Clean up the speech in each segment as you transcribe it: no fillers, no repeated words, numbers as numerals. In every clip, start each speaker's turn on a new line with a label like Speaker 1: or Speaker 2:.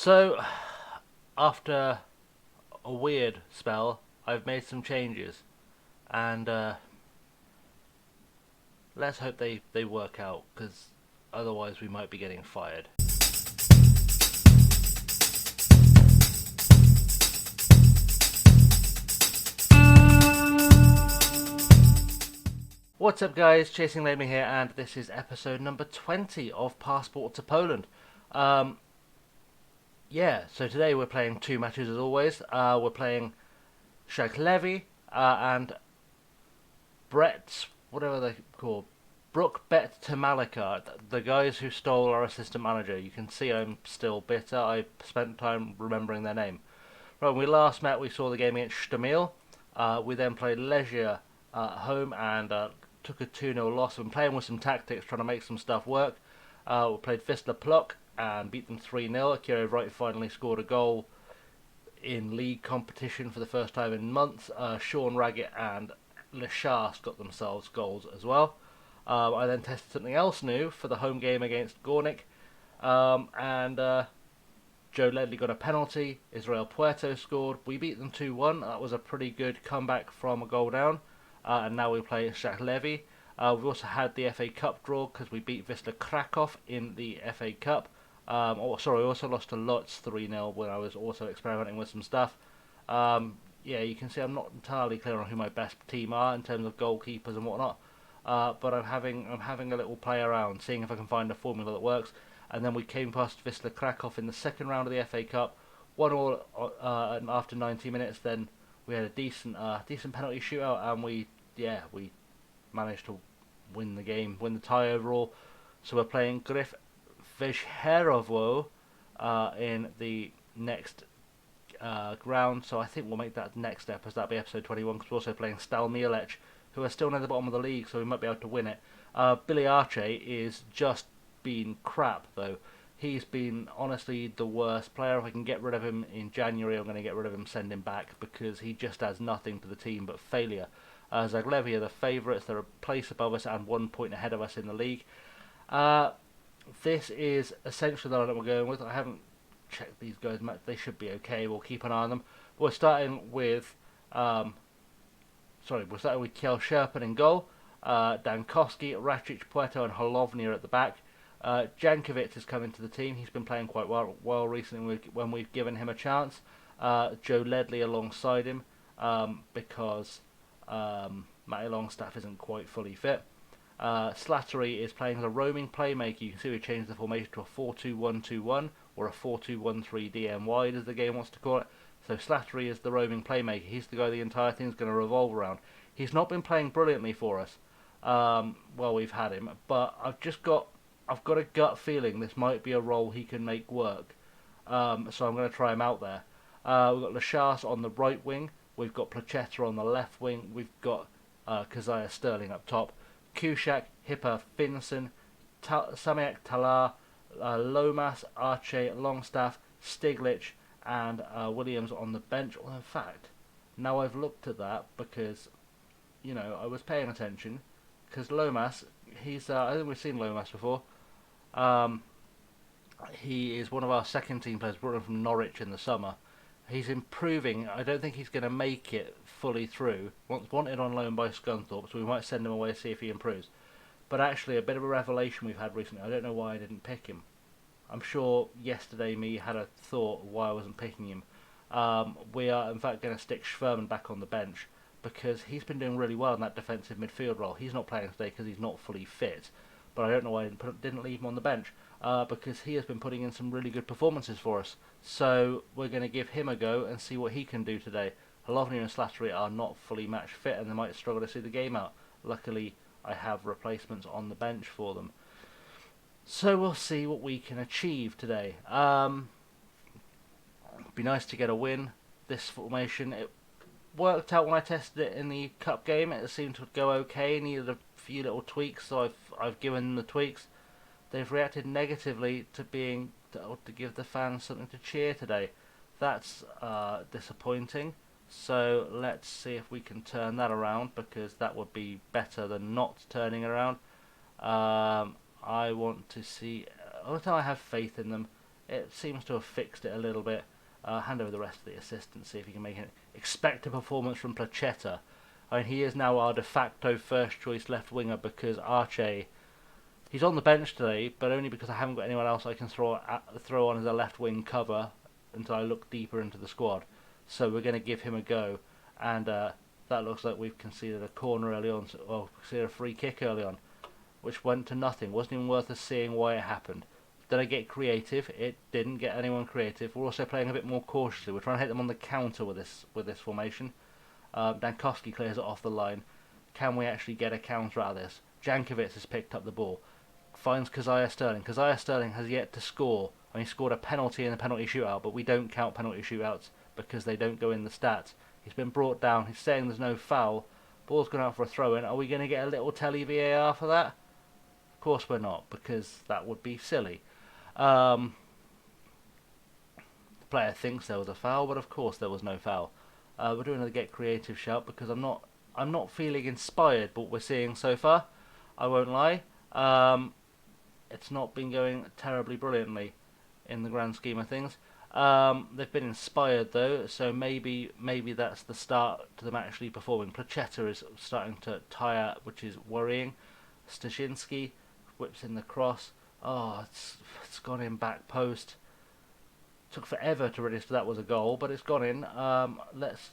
Speaker 1: So, after a weird spell, I've made some changes, and let's hope they work out, because otherwise we might be getting fired. What's up, guys? ChasingLamely here, and this is episode number 20 of Passport to Poland. Um, so today we're playing two matches as always. We're playing Zaglebie and whatever they call, Bruk-Bet Termalica, the guys who stole our assistant manager. You can see I'm still bitter. I spent time remembering their name. Right, when we last met, we saw the game against Stamil. We then played Legia at home and took a 2-0 loss. I've been playing with some tactics, trying to make some stuff work. We played Wisla Plock and beat them 3-0. Akira Wright finally scored a goal in league competition for the first time in months. Sean Raggett and Leshas got themselves goals as well. I then tested something else new for the home game against Gornik, and Joe Ledley got a penalty. Israel Puerto scored. We beat them 2-1. That was a pretty good comeback from a goal down. And now we play Zaglebie. We've also had the FA Cup draw because we beat Wisla Krakow in the FA Cup. We also lost to Lutz 3-0 when I was also experimenting with some stuff. You can see I'm not entirely clear on who my best team are in terms of goalkeepers and whatnot. But I'm having a little play around, seeing if I can find a formula that works. And then we came past Wisla Krakow in the second round of the FA Cup, 1-1 after 90 minutes. Then we had a decent penalty shootout, and we managed to win the game, win the tie overall. So we're playing Grif Vejherovo in the next round. So I think we'll make that next episode. That'll be episode 21, because we're also playing Stal Mielec, who are still near the bottom of the league, so we might be able to win it. Billy Arce is just been crap, though. He's been honestly the worst player. If I can get rid of him in January, I'm going to get rid of him, send him back, because he just adds nothing to the team but failure. Zaglebie are the favourites. They're a place above us and 1 point ahead of us in the league. This is essentially the line that we're going with. I haven't checked these guys much. They should be okay. We'll keep an eye on them. We're starting with Kjell Sherpen in goal. Dankowski, Racic, Puerto and Holovnia at the back. Jankovic has come into the team. He's been playing quite well recently when we've given him a chance. Joe Ledley alongside him, because Matty Longstaff isn't quite fully fit. Slattery is playing as a roaming playmaker. You can see we changed the formation to a 4-2-1-2-1 or a 4-2-1-3 DM wide, as the game wants to call it. So Slattery is the roaming playmaker. He's the guy the entire thing's going to revolve around. He's not been playing brilliantly for us while we've had him, but I've got a gut feeling this might be a role he can make work. So I'm going to try him out there. We've got Leshas on the right wing. We've got Placheta on the left wing. We've got Kazaya Sterling up top. Kushak, Hipper, Finson, Samiak Talar, Lomas, Arche, Longstaff, Stiglitz, and Williams on the bench. Well, in fact, now I've looked at that, because I was paying attention, because Lomas, I think we've seen Lomas before. He is one of our second team players, brought him from Norwich in the summer. He's improving. I don't think he's going to make it fully through. Wanted on loan by Scunthorpe, so we might send him away to see if he improves. But actually, a bit of a revelation we've had recently. I don't know why I didn't pick him. I'm sure yesterday me had a thought why I wasn't picking him. We are in fact going to stick Schwerman back on the bench, because he's been doing really well in that defensive midfield role. He's not playing today because he's not fully fit, but I don't know why I didn't leave him on the bench, because he has been putting in some really good performances for us. So we're going to give him a go and see what he can do today. Holovnia and Slattery are not fully match fit, and they might struggle to see the game out. Luckily, I have replacements on the bench for them. So we'll see what we can achieve today. It'd be nice to get a win. This formation, it worked out when I tested it in the cup game. It seemed to go okay. Needed a few little tweaks, so I've given them the tweaks. They've reacted negatively to give the fans something to cheer today. That's disappointing. So let's see if we can turn that around, because that would be better than not turning around. I want to see. All the time I have faith in them. it seems to have fixed it a little bit. Hand over the rest of the assistant, see if he can make it. Expect a performance from Placheta. I mean, he is now our de facto first choice left winger because Arche, he's on the bench today, but only because I haven't got anyone else I can throw on as a left wing cover until I look deeper into the squad. So we're going to give him a go, and that looks like we've conceded a corner early on, or conceded a free kick early on, which went to nothing. Wasn't even worth us seeing why it happened. Did I get creative? It didn't get anyone creative. We're also playing a bit more cautiously. We're trying to hit them on the counter with this formation. Dankowski clears it off the line. Can we actually get a counter out of this? Jankovic has picked up the ball. Finds Kazaya Sterling. Kazaya Sterling has yet to score. I mean, he scored a penalty in the penalty shootout, but we don't count penalty shootouts because they don't go in the stats. He's been brought down. He's saying there's no foul. Ball's gone out for a throw-in. Are we going to get a little telly VAR for that? Of course we're not, because that would be silly. The player thinks there was a foul, but of course there was no foul. We're doing a get creative shout because I'm not feeling inspired by what we're seeing so far. I won't lie. It's not been going terribly brilliantly in the grand scheme of things. They've been inspired though, so maybe that's the start to them actually performing. Placheta is starting to tire, which is worrying. Stashinsky whips in the cross. Oh, it's gone in back post. Took forever to register that was a goal, but it's gone in. Let's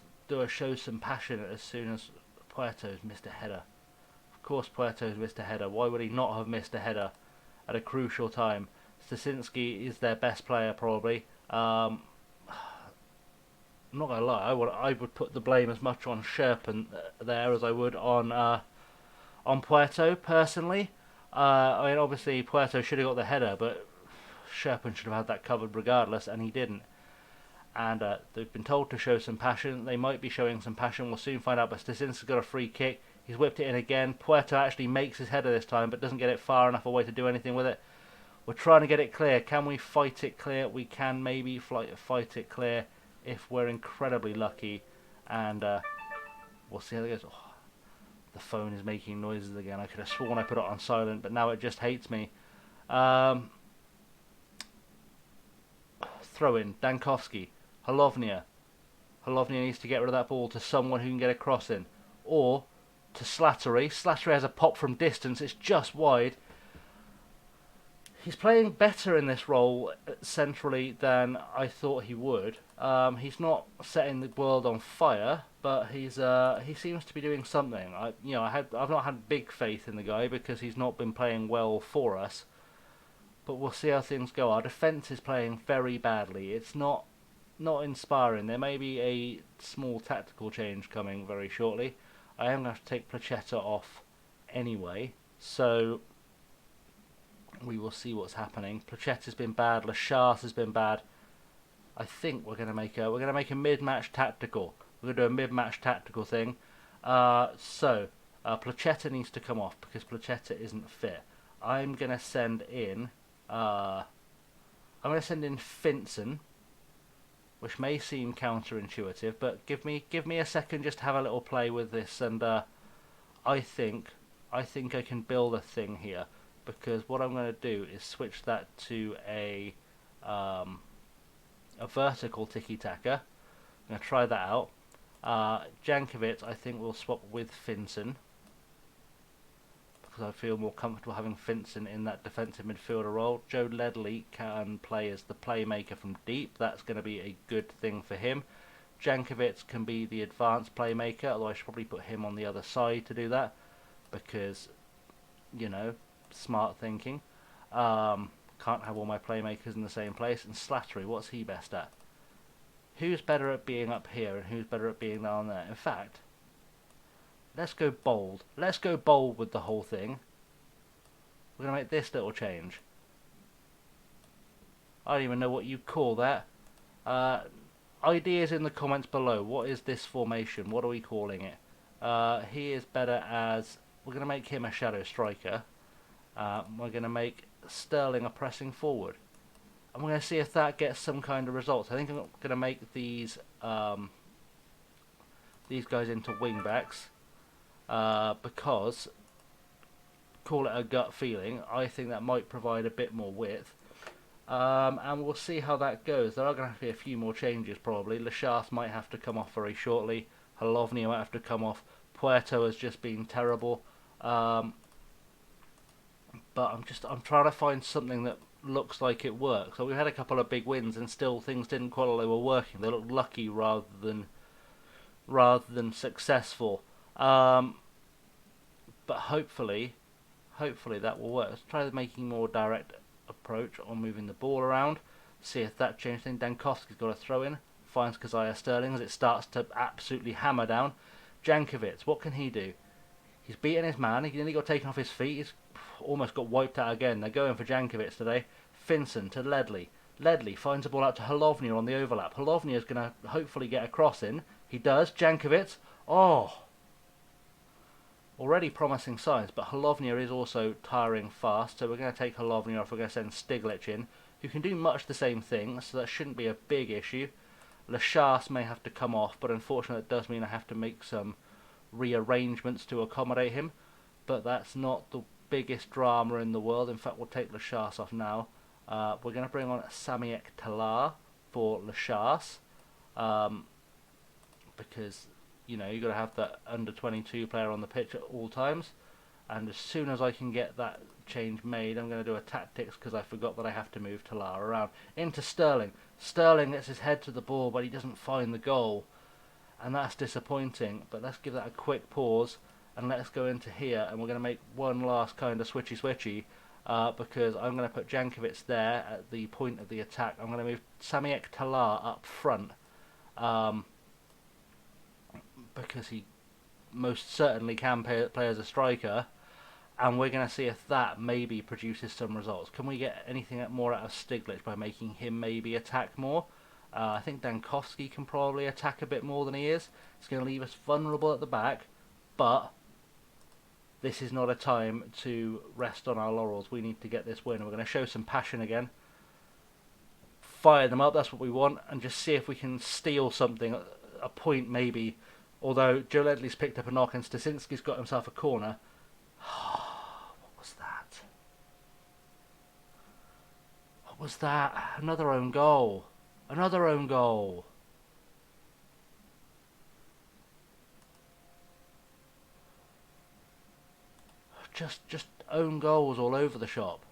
Speaker 1: show some passion as soon as Puerto's missed a header. Of course Puerto's missed a header. Why would he not have missed a header at a crucial time? Stasinski is their best player probably. I'm not gonna lie, I would put the blame as much on Sherpen there as I would on Puerto personally. I mean, obviously Puerto should have got the header, but Sherpen should have had that covered regardless, and he didn't. And they've been told to show some passion. They might be showing some passion. We'll soon find out. But Stasinski's got a free kick. He's whipped it in again. Puerto actually makes his header this time, but doesn't get it far enough away to do anything with it. We're trying to get it clear. Can we fight it clear? We can maybe fight it clear if we're incredibly lucky. And we'll see how it goes. Oh, the phone is making noises again. I could have sworn I put it on silent, but now it just hates me. Throw in. Dankowski. Halovnia. Halovnia needs to get rid of that ball to someone who can get a cross in. Or to Slattery. Slattery has a pop from distance. It's just wide. He's playing better in this role centrally than I thought he would. He's not setting the world on fire, but he seems to be doing something. I've not had big faith in the guy because he's not been playing well for us. But we'll see how things go. Our defence is playing very badly. It's not inspiring. There may be a small tactical change coming very shortly. I am going to have to take Placheta off anyway, so we will see what's happening. Placheta's been bad. Lachas has been bad. I think we're going to make a mid-match tactical. We're going to do a mid-match tactical thing. So Placheta needs to come off because Placheta isn't fit. I'm going to send in Finson, which may seem counterintuitive, but give me a second just to have a little play with this, and I think I can build a thing here, because what I'm going to do is switch that to a vertical tiki-taka. I'm going to try that out. Jankovic I think we'll swap with Finson, because I feel more comfortable having Finson in that defensive midfielder role. Joe Ledley can play as the playmaker from deep. That's going to be a good thing for him. Jankovic can be the advanced playmaker, although I should probably put him on the other side to do that, because, you know, smart thinking. Can't have all my playmakers in the same place. And Slattery, what's he best at? Who's better at being up here and who's better at being down there? In fact, let's go bold. Let's go bold with the whole thing. We're going to make this little change. I don't even know what you call that. Ideas in the comments below. What is this formation? What are we calling it? He is better as... We're going to make him a shadow striker. We're going to make Sterling a pressing forward. And we're going to see if that gets some kind of results. I think I'm going to make these guys into wing backs. Because, call it a gut feeling, I think that might provide a bit more width. And we'll see how that goes. There are going to have to be a few more changes probably. Lachas might have to come off very shortly. Halovnia might have to come off. Puerto has just been terrible. But I'm trying to find something that looks like it works. So we've had a couple of big wins and still things didn't quite like they were working. They looked lucky rather than successful. But hopefully that will work. Let's try making more direct approach on moving the ball around. See if that changes things. Dankovski's got a throw in. Finds Kazaya Sterling as it starts to absolutely hammer down. Jankovic, what can he do? He's beaten his man. He nearly got taken off his feet. He's almost got wiped out again. They're going for Jankovic today. Finson to Ledley. Ledley finds the ball out to Halovnia on the overlap. Halovnia is going to hopefully get a cross in. He does. Jankovic. Oh! Already promising signs, but Halovnia is also tiring fast, so we're going to take Halovnia off. We're going to send Stiglitz in, who can do much the same thing, so that shouldn't be a big issue. Lachas may have to come off, but unfortunately it does mean I have to make some rearrangements to accommodate him, but that's not the biggest drama in the world. In fact, we'll take Lachas off now. We're going to bring on Samiek Talar for Lachas, because you've got to have that under 22 player on the pitch at all times. And as soon as I can get that change made, I'm going to do a tactics because I forgot that I have to move Talar around. Into Sterling. Sterling gets his head to the ball, but he doesn't find the goal. And that's disappointing. But let's give that a quick pause and let's go into here. And we're going to make one last kind of switchy because I'm going to put Jankovic there at the point of the attack. I'm going to move Samiek Talar up front. Because he most certainly can play as a striker, and we're going to see if that maybe produces some results. Can we get anything more out of Stiglitz by making him maybe attack more? I think Dankovski can probably attack a bit more than he is. It's going to leave us vulnerable at the back, but this is not a time to rest on our laurels. We need to get this win. We're going to show some passion again. Fire them up, that's what we want, and just see if we can steal something, a point maybe. Although Joe Ledley's picked up a knock and Stasinski's got himself a corner. What was that? What was that? Another own goal. Another own goal. Just own goals all over the shop.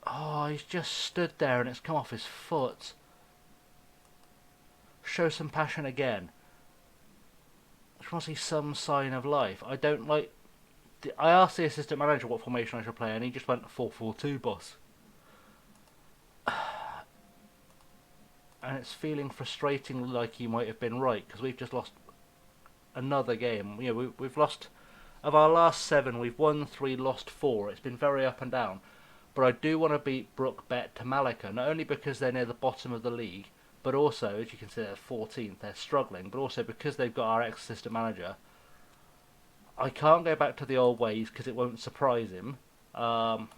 Speaker 1: Oh, he's just stood there and it's come off his foot. Show some passion again. I just want to see some sign of life. I don't like... I asked the assistant manager what formation I should play and he just went 4-4-2, boss. And it's feeling frustrating like he might have been right, because we've just lost another game. We've lost... Of our last 7, we've won 3, lost 4. It's been very up and down. But I do want to beat Bruk-Bet Termalica, not only because they're near the bottom of the league, but also, as you can see, they're 14th, they're struggling, but also because they've got our ex-assistant manager, I can't go back to the old ways because it won't surprise him. And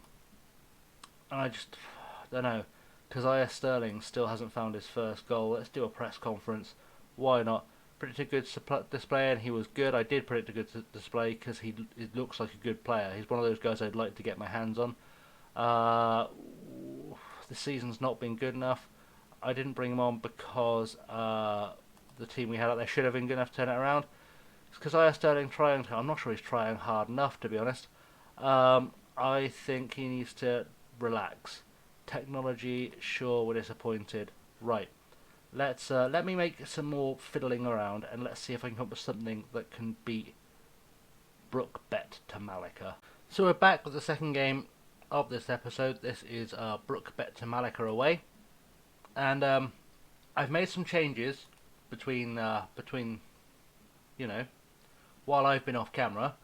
Speaker 1: I don't know. Kazaya Sterling still hasn't found his first goal. Let's do a press conference. Why not? Predicted a good display, and he was good. I did predict a good display because he looks like a good player. He's one of those guys I'd like to get my hands on. The season's not been good enough. I didn't bring him on because the team we had out there should have been good enough to turn it around. It's because I asked Sterling trying. I'm not sure he's trying hard enough, to be honest. I think he needs to relax. Technology, sure, we're disappointed. Right, let me make some more fiddling around and let's see if I can come up with something that can beat Bruk-Bet Termalica. So we're back with the second game of this episode. This is Bruk-Bet Termalica away. And I've made some changes between while I've been off camera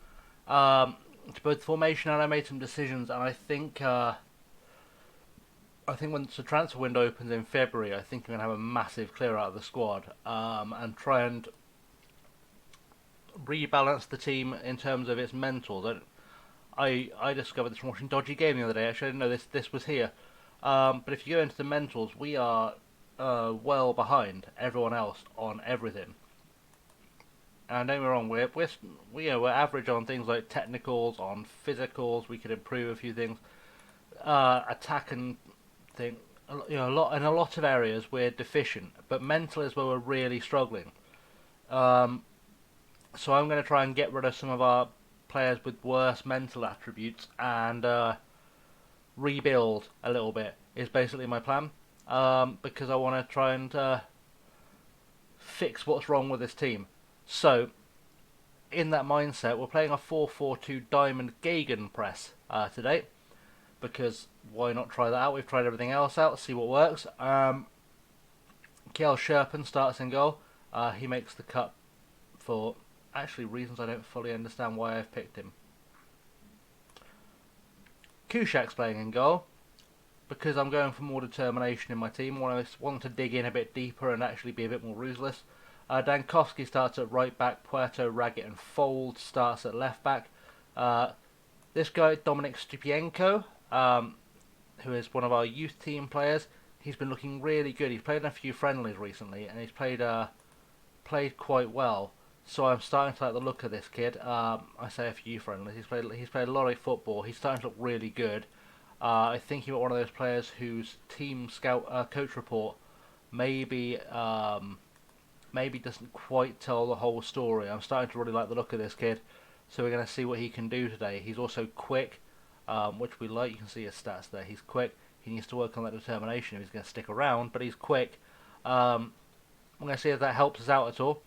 Speaker 1: to both formation, and I made some decisions. And I think once the transfer window opens in February, I think I'm going to have a massive clear out of the squad and try and rebalance the team in terms of its mentals. I discovered this from watching Dodgy Game the other day. Actually, I didn't know this was here. But if you go into the mentals, we are well behind everyone else on everything. And don't get me wrong, we're average on things like technicals, on physicals. We could improve a few things. attack and thing, in a lot of areas we're deficient, but mental is where we're really struggling. Um, so I'm going to try and get rid of some of our players with worse mental attributes and rebuild a little bit. Is basically my plan. Because I want to try and fix what's wrong with this team. So in that mindset, we're playing a 4-4-2 diamond Gegenpress today, because why not try that out? We've tried everything else out, see what works. Kjell Sherpen starts in goal. He makes the cut for actually reasons I don't fully understand why I've picked him. Kushak's playing in goal because I'm going for more determination in my team. I want to dig in a bit deeper and actually be a bit more ruthless. Dankowski starts at right back. Puerto, Raggett and Fold starts at left back. This guy, Dominik Stupienko, who is one of our youth team players, he's been looking really good. He's played in a few friendlies recently, and he's played quite well. So I'm starting to like the look of this kid. I say a few friendlies. He's played a lot of football. He's starting to look really good. I think he's one of those players whose team scout coach report maybe doesn't quite tell the whole story. I'm starting to really like the look of this kid. So we're going to see what he can do today. He's also quick, which we like. You can see his stats there. He's quick. He needs to work on that determination if he's going to stick around, but he's quick. I'm going to see if that helps us out at all.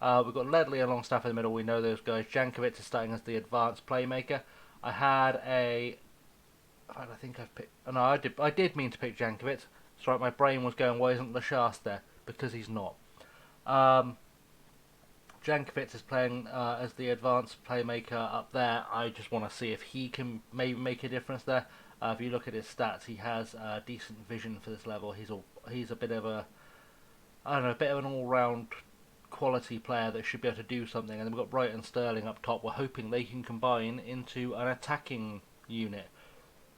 Speaker 1: We've got Ledley and Longstaff in the middle. We know those guys. Jankovic is starting as the advanced playmaker. I had a... In fact, I think I've picked... Oh, no, I did mean to pick Jankovic. That's right, my brain was going, why isn't Lashast there? Because he's not. Jankovic is playing as the advanced playmaker up there. I just want to see if he can maybe make a difference there. If you look at his stats, he has decent vision for this level. He's a bit of a... I don't know, a bit of an all-round quality player that should be able to do something. And then we've got Bright and Sterling up top. We're hoping they can combine into an attacking unit.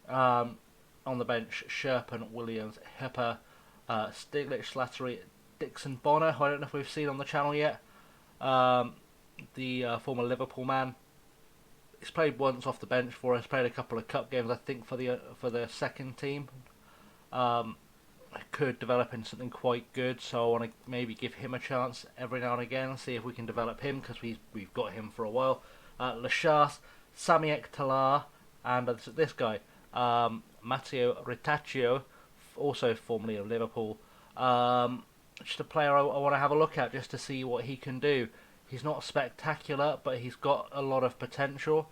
Speaker 1: On the bench, Sherpen, Williams, Hipper, Stiglitz, Slattery, Dixon Bonner, who I don't know if we've seen on the channel yet. The former Liverpool man. He's played once off the bench for us. Played a couple of cup games, I think, for the second team. Could develop into something quite good, so I want to maybe give him a chance every now and again, see if we can develop him, because we've got him for a while. Lashas, Samiek Talar, and this guy, Matteo Ritaccio, also formerly of Liverpool. Just a player I want to have a look at just to see what he can do. He's not spectacular, but he's got a lot of potential.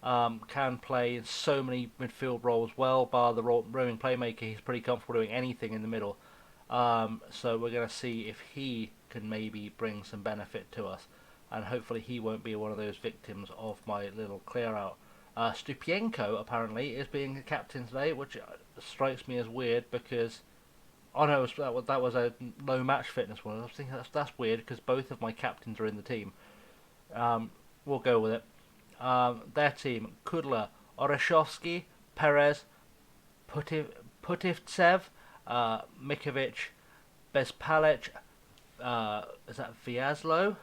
Speaker 1: Can play in so many midfield roles well, bar the roaming playmaker. He's pretty comfortable doing anything in the middle. So we're going to see if he can maybe bring some benefit to us. And hopefully he won't be one of those victims of my little clear out. Stupienko apparently is being a captain today, which strikes me as weird because... Oh no, that was a low match fitness one. I was thinking that's weird because both of my captains are in the team. We'll go with it. Their team: Kudla, Oreshovsky, Perez, Putivtsev, Mikovic, Bezpalec, is that Vlaslo,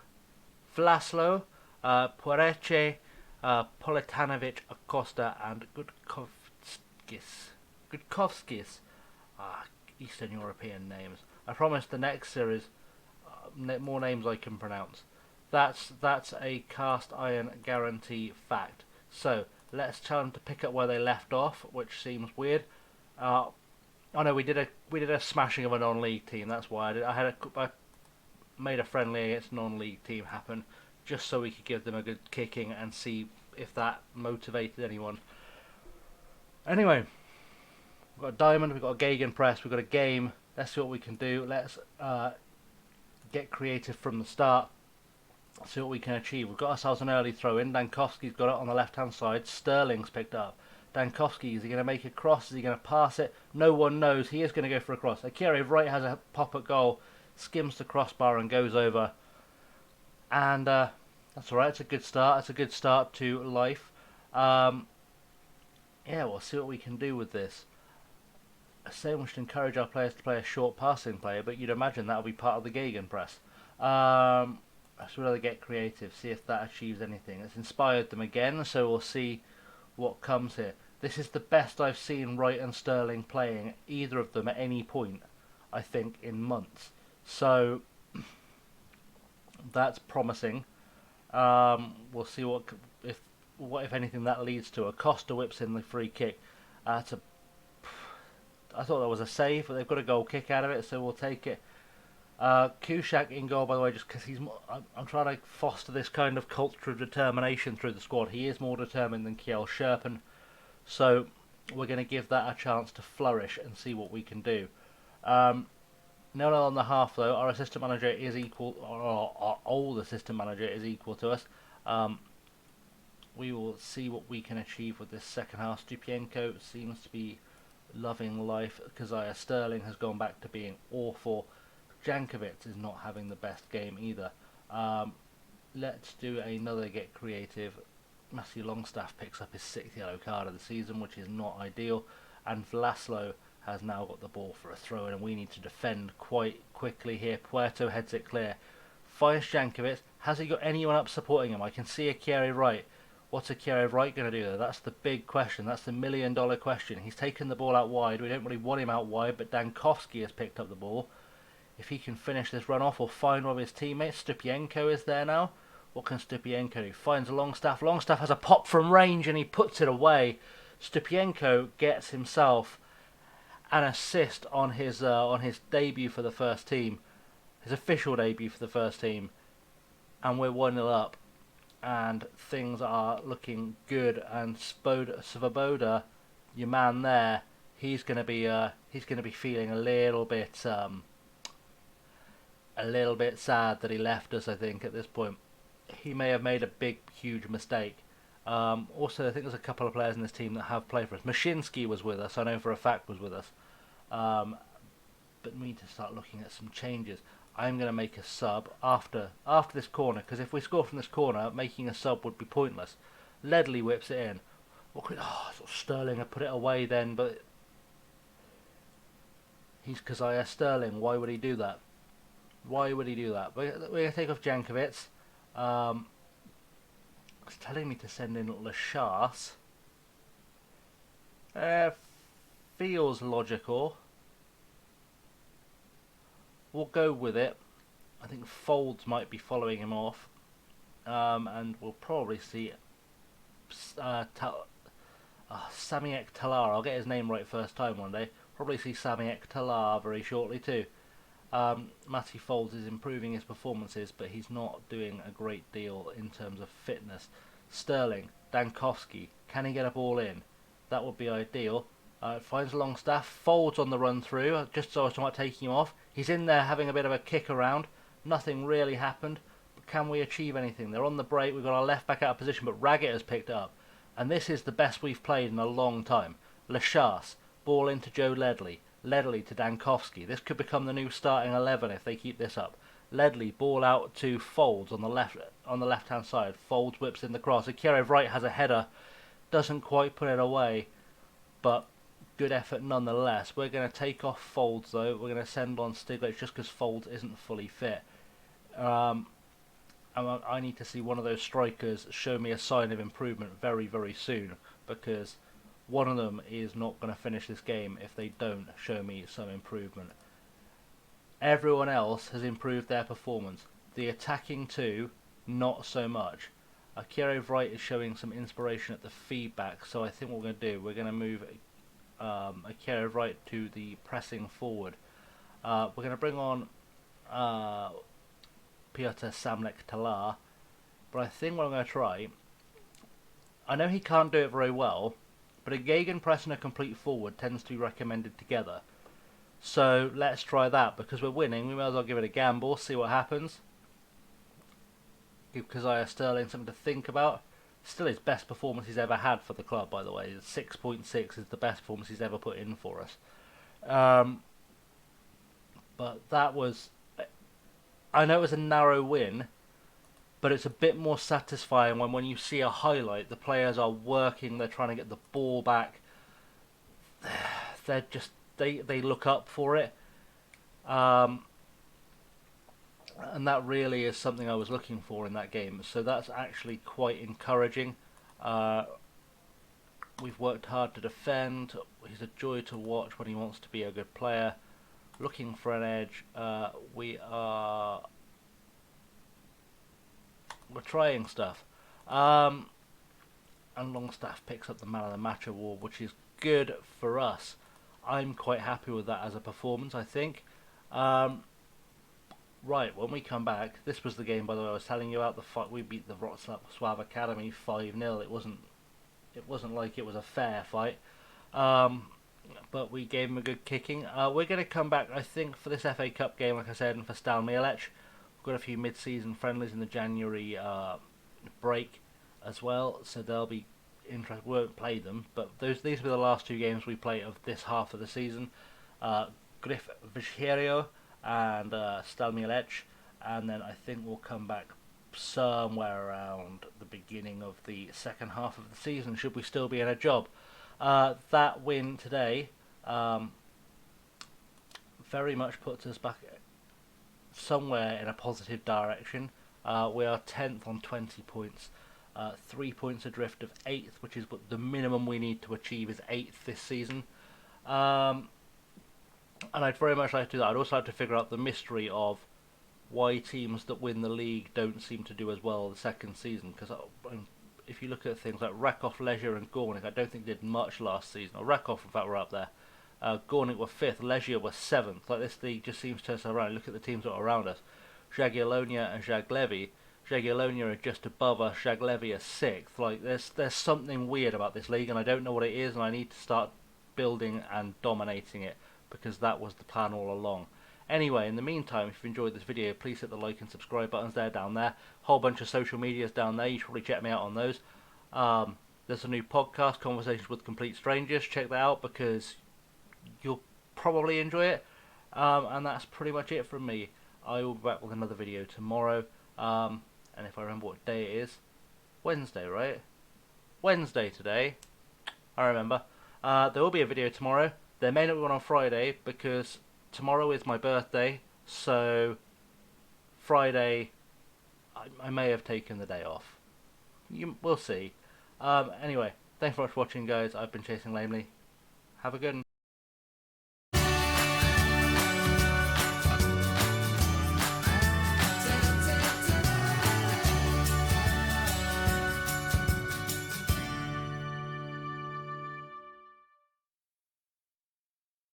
Speaker 1: Puereche, Politanovic, Acosta, and Gudkovskis. Eastern European names. I promise the next series, more names I can pronounce. That's a cast iron guarantee fact. So let's tell them to pick up where they left off, which seems weird. Oh no, we did a smashing of a non-league team. That's why I made a friendly against a non-league team happen, just so we could give them a good kicking and see if that motivated anyone. Anyway, we've got a diamond, we've got a Gegenpress, we've got a game. Let's see what we can do. Let's get creative from the start. See what we can achieve. We've got ourselves an early throw in. Dankowski's got it on the left hand side. Sterling's picked up. Dankowski, is he going to make a cross? Is he going to pass it? No one knows. He is going to go for a cross. Akira Wright has a pop at goal, skims the crossbar and goes over. And that's alright. It's a good start. It's a good start to life. Yeah, we'll see what we can do with this. Saying we should encourage our players to play a short passing player, but you'd imagine that will be part of the Gegenpress. So rather get creative, see if that achieves anything. It's inspired them again, so we'll see what comes here. This is the best I've seen Wright and Sterling playing, either of them at any point, I think, in months. So that's promising. We'll see what if anything that leads to. Acosta whips in the free kick. I thought that was a save, but they've got a goal kick out of it, so we'll take it. Kushak in goal, by the way, just because I'm trying to foster this kind of culture of determination through the squad. He is more determined than Kjell Sherpen, so we're going to give that a chance to flourish and see what we can do. 0-0 on the half, though. Our assistant manager is equal, or our old assistant manager is equal to us. We will see what we can achieve with this second half. Stupienko seems to be loving life. Kazaya Sterling has gone back to being awful. Jankovic is not having the best game either. Let's do another get creative. Matthew Longstaff picks up his 6th yellow card of the season, which is not ideal. And Vlaslo has now got the ball for a throw in, and we need to defend quite quickly here. Puerto heads it clear. Finds Jankovic. Has he got anyone up supporting him? I can see Akiri Wright. What's Akiri Wright going to do there? That's the big question. That's the $1 million question. He's taken the ball out wide. We don't really want him out wide, but Dankovsky has picked up the ball. If he can finish this run off or find one of his teammates. Stupienko is there now. What can Stupienko do? Finds Longstaff. Longstaff has a pop from range and he puts it away. Stupienko gets himself an assist on his debut for the first team. His official debut for the first team. And we're 1-0 up. And things are looking good. And Svoboda, your man there, he's going to be feeling a little bit sad that he left us. I think at this point, he may have made a big, huge mistake. Also, I think there's a couple of players in this team that have played for us. Mashinsky was with us. I know for a fact was with us. But we need to start looking at some changes. I'm going to make a sub after this corner, because if we score from this corner, making a sub would be pointless. Ledley whips it in. I thought Sterling had put it away then, but he's Kazaya Sterling. Why would he do that? Why would he do that? We're going to take off Jankovic. It's telling me to send in Lachas. Feels logical. We'll go with it. I think Folds might be following him off. And we'll probably see Samiek Talar. I'll get his name right first time one day. Probably see Samiek Talar very shortly too. Matty Folds is improving his performances, but he's not doing a great deal in terms of fitness. Sterling, Dankovsky, can he get a ball in? That would be ideal. Finds Longstaff, Folds on the run through, just so I was talking about taking him off. He's in there having a bit of a kick around. Nothing really happened. But can we achieve anything? They're on the break. We've got our left back out of position, but Raggett has picked up. And this is the best we've played in a long time. Lachas, ball into Joe Ledley. Ledley to Dankovsky. This could become the new starting 11 if they keep this up. Ledley, ball out to Folds on the left hand side. Folds whips in the cross. Akira Wright has a header. Doesn't quite put it away, but good effort nonetheless. We're going to take off Folds though. We're going to send on Stiglitz just because Folds isn't fully fit. I need to see one of those strikers show me a sign of improvement very, very soon, because one of them is not going to finish this game if they don't show me some improvement. Everyone else has improved their performance. The attacking two, not so much. Akira Wright is showing some inspiration at the feedback, so I think what we're going to do, we're going to move Akira Wright to the pressing forward. We're going to bring on Piotr Samlek Talar, but I think what I'm going to try, I know he can't do it very well, but a gegenpress and a complete forward tends to be recommended together. So let's try that, because we're winning. We might as well give it a gamble, see what happens. Give Kazaya Sterling something to think about. Still his best performance he's ever had for the club, by the way. 6.6 is the best performance he's ever put in for us. But that was... I know it was a narrow win, but it's a bit more satisfying when you see a highlight, the players are working, they're trying to get the ball back. They're just... They look up for it. And that really is something I was looking for in that game. So that's actually quite encouraging. We've worked hard to defend. He's a joy to watch when he wants to be a good player. Looking for an edge. We're trying stuff. And Longstaff picks up the Man of the Match award, which is good for us. I'm quite happy with that as a performance, I think. Right, when we come back, this was the game, by the way, I was telling you about. The fight. We beat the Wroclaw Academy 5-0. It wasn't like it was a fair fight, but we gave them a good kicking. We're going to come back, I think, for this FA Cup game, like I said, and for Stalmierlech. We've got a few mid-season friendlies in the January break as well, so they'll be interesting. We won't play them, but these will be the last two games we play of this half of the season. Griff Vicherio and Stalmierlech, and then I think we'll come back somewhere around the beginning of the second half of the season, should we still be in a job. That win today very much puts us back somewhere in a positive direction. We are 10th on 20 points, 3 points adrift of 8th, which is what the minimum we need to achieve is 8th this season. And I'd very much like to do that. I'd also like to figure out the mystery of why teams that win the league don't seem to do as well the second season. Because if you look at things like Rakow, Leisure and Gornik, I don't think did much last season. Or Rakow, in fact, were up there. Gornik were 5th, Leisure were 7th. Like, this league just seems to turn itself around. Look at the teams that are around us. Jagiellonia and Zaglebie. Jagiellonia are just above us, Zaglebie are 6th. Like, there's something weird about this league, and I don't know what it is, and I need to start building and dominating it, because that was the plan all along. Anyway, in the meantime, if you've enjoyed this video, please hit the like and subscribe buttons down there. Whole bunch of social medias down there. You should probably check me out on those. There's a new podcast, Conversations with Complete Strangers. Check that out because you'll probably enjoy it. And that's pretty much it from me. I will be back with another video tomorrow. And if I remember what day it is, Wednesday, right? Wednesday today. I remember. There will be a video tomorrow. There may not be one on Friday because tomorrow is my birthday, so Friday I may have taken the day off. We'll see. Anyway, thanks very much for watching, guys. I've been ChasingLamely. Have a good one.